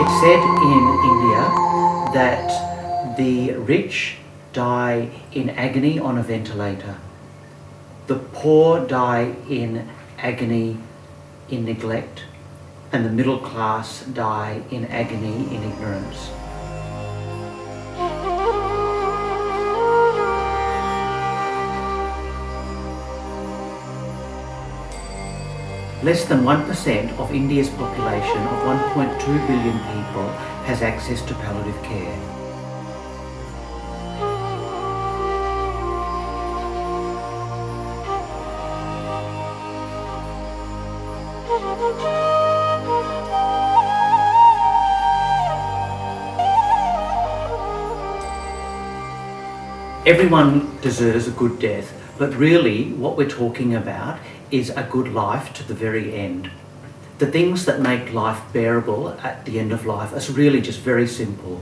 It's said in India that the rich die in agony on a ventilator. The poor die in agony in neglect, and the middle class die in agony in ignorance. Less than 1% of India's population of 1.2 billion people has access to palliative care. Everyone deserves a good death, but really what we're talking about is a good life to the very end. The things that make life bearable at the end of life are really just very simple.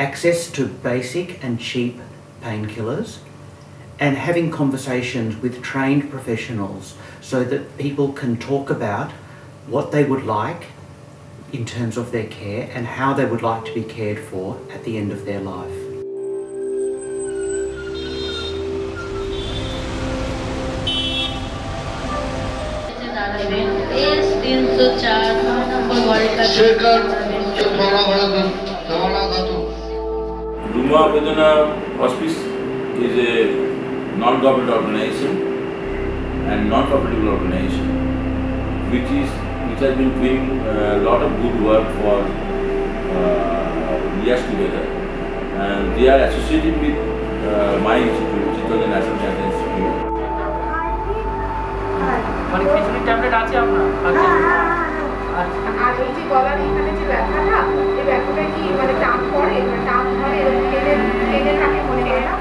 Access to basic and cheap painkillers, and having conversations with trained professionals so that people can talk about what they would like in terms of their care and how they would like to be cared for at the end of their life. Ruma Vedana Hospice is a non-government organization and non-profitable organization which has been doing a lot of good work for years together, and they are associated with my institute, Chittorjee National Cancer Institute. Tablet আছে আপনার? আর এই যে গলার এখানে যে ব্যথাটা, এই ব্যথাটা কি মানে টান পড়ে, টান ধরে টেনে থাকে মনে হয় না?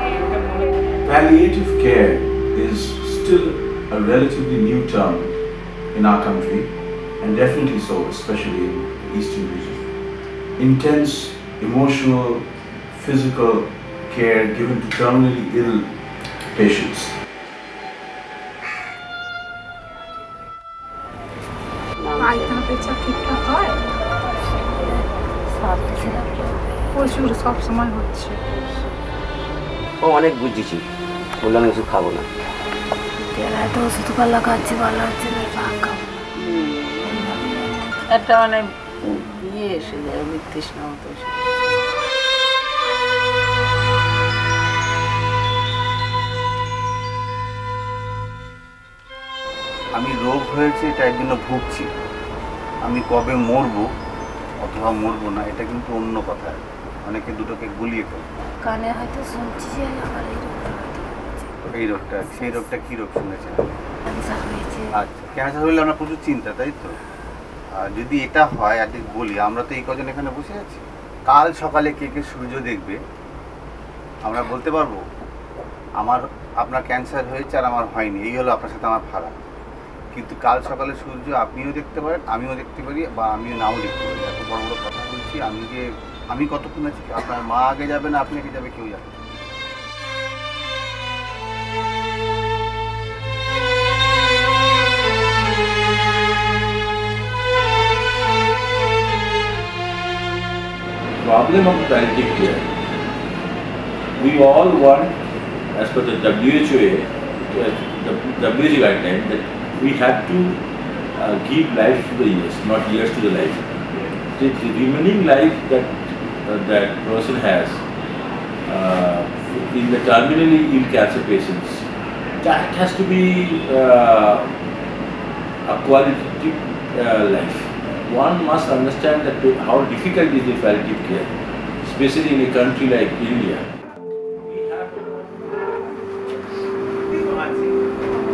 Palliative care is still a relatively new term in our country, and definitely so, especially in the Eastern region. Intense emotional, physical care given to terminally ill patients. অনেক বুঝেছি, বললাম কিছু খাবো না। তো ওষুধ পাল্লা খাচ্ছি, ভালো হচ্ছে না, একটা মানে ইয়ে এসে যায়, বিতৃষ্ণা মতো। আমি রোগ হয়েছে এটা একদিন ভুগছি, আমি কবে মরবো অথবা মরবো না এটা কিন্তু অন্য কথা। অনেকে দুটোকে গুলিয়ে ফেলে। কানে হয়তো শুনছি যে আমার এই রোগটা, সেই রোগটা কি রোগ শুনেছেন? ক্যান্সার হয়েছে। আচ্ছা, ক্যান্সার হলে আমরা প্রচুর চিন্তা, তাই তো? আর যদি এটা হয় আর বলি, আমরা তো এই কজন এখানে বসে আছি, কাল সকালে কে কে সূর্য দেখবে আমরা বলতে পারবো? আপনার ক্যান্সার হয়েছে আর আমার হয়নি, এই হলো আপনার সাথে আমার ফারাক। কিন্তু কাল সকালে সূর্য আপনিও দেখতে পারেন, আমিও দেখতে পারি, বা আমিও নাও দেখতে পারি। এত বড় বড় কথা বলছি, আমি কতক্ষণ আছি, আপনার মা আগে যাবে না আপনি আগে যাবে, কেউ যাবে। Problem of palliative care. We all want, as per the WHO guideline, that we have to give life to the years, not years to the life. The remaining life that person has in the terminally ill cancer patients, that has to be a qualitative life. One must understand that how difficult is the palliative care, especially in a country like India.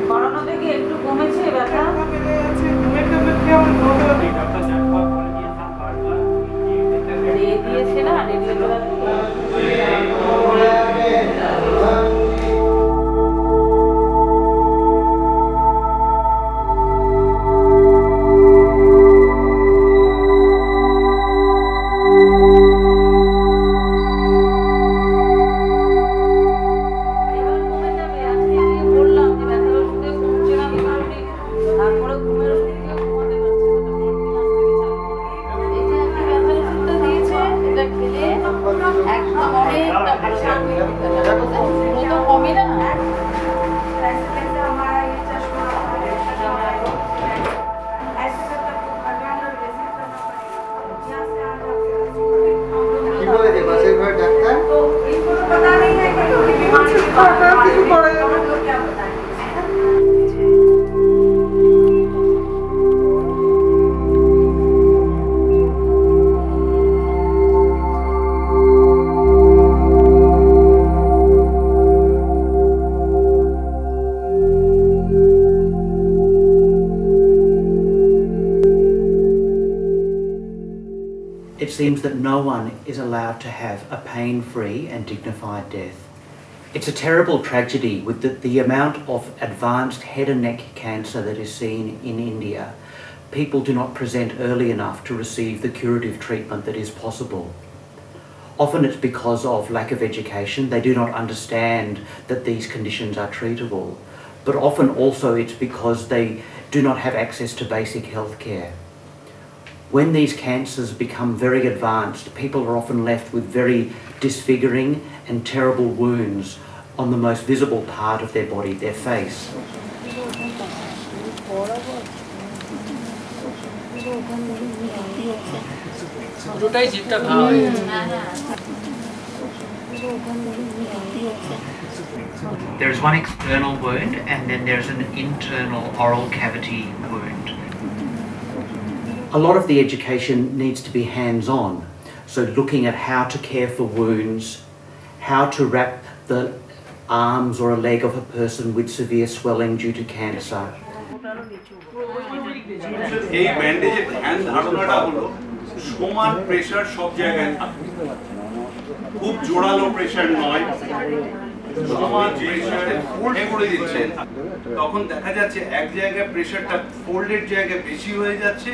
Corona থেকে একটু কমেছে ব্যথা? দিয়েছে না, it seems that no one is allowed to have a pain-free and dignified death. It's a terrible tragedy with the amount of advanced head and neck cancer that is seen in India. People do not present early enough to receive the curative treatment that is possible. Often it's because of lack of education. They do not understand that these conditions are treatable. But often also it's because they do not have access to basic health care. When these cancers become very advanced, people are often left with very disfiguring and terrible wounds on the most visible part of their body, their face. There is one external wound and then there's an internal oral cavity wound. A lot of the education needs to be hands-on, so looking at how to care for wounds, how to wrap the arms or a leg of a person with severe swelling due to cancer. এই ব্যান্ডেজের ধ্যান ধারণাটা হলো সমান pressure সব জায়গায় থাকবে, খুব জোরালো প্রেসার নয়, সমান প্রেসারে ফোল্ড করে দিচ্ছেন, তখন দেখা যাচ্ছে এক জায়গায় প্রেসারটা ফোল্ডের জায়গায় বেশি হয়ে যাচ্ছে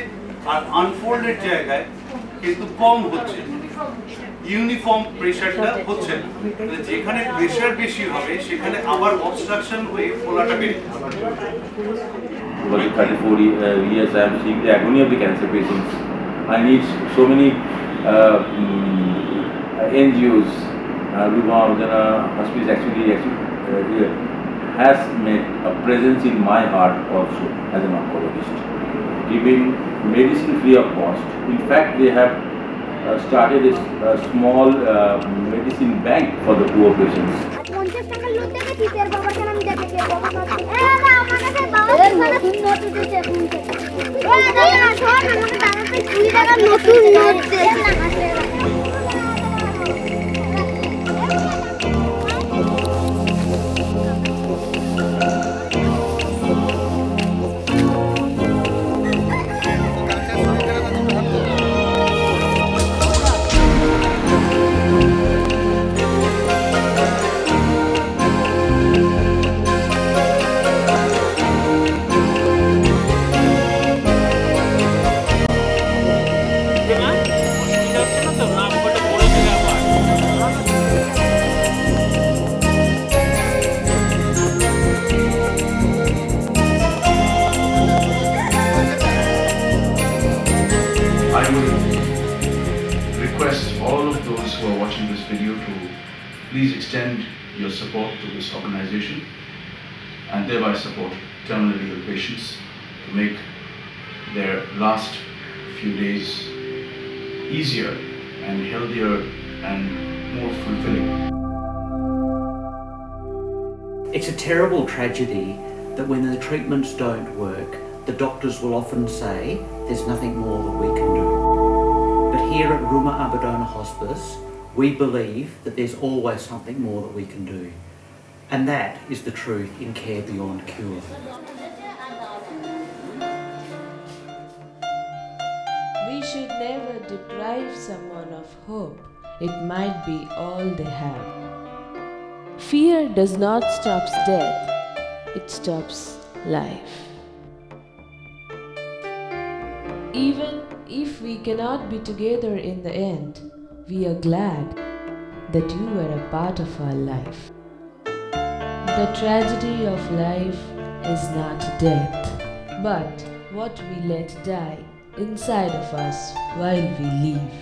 আর আনফোল্ডের জায়গায় কিন্তু কম হচ্ছে, ইউনিফর্ম প্রেসারটা হচ্ছে না। যেখানে প্রেসার বেশি হবে সেখানে আবার অবস্ট্রাকশন হয়ে ফোলাটা বেড়ে যাবে। For 34 years I am seeing the agony of the cancer patients. I need so many NGOs. Ruma Abedona Hospice actually has made a presence in my heart also as an oncologist, giving medicine free of cost. In fact, they have started a small medicine bank for the poor patients. I will request all of those who are watching this video to please extend your support to this organization and thereby support terminally ill patients to make their last few days easier and healthier and more fulfilling. It's a terrible tragedy that when the treatments don't work, the doctors will often say there's nothing more that we can do. But here at Ruma Abedona Hospice, we believe that there's always something more that we can do. And that is the truth in Care Beyond Cure. We should never deprive someone of hope. It might be all they have. Fear does not stop death, it stops life. Even if we cannot be together in the end, we are glad that you were a part of our life. The tragedy of life is not death, but what we let die inside of us while we live.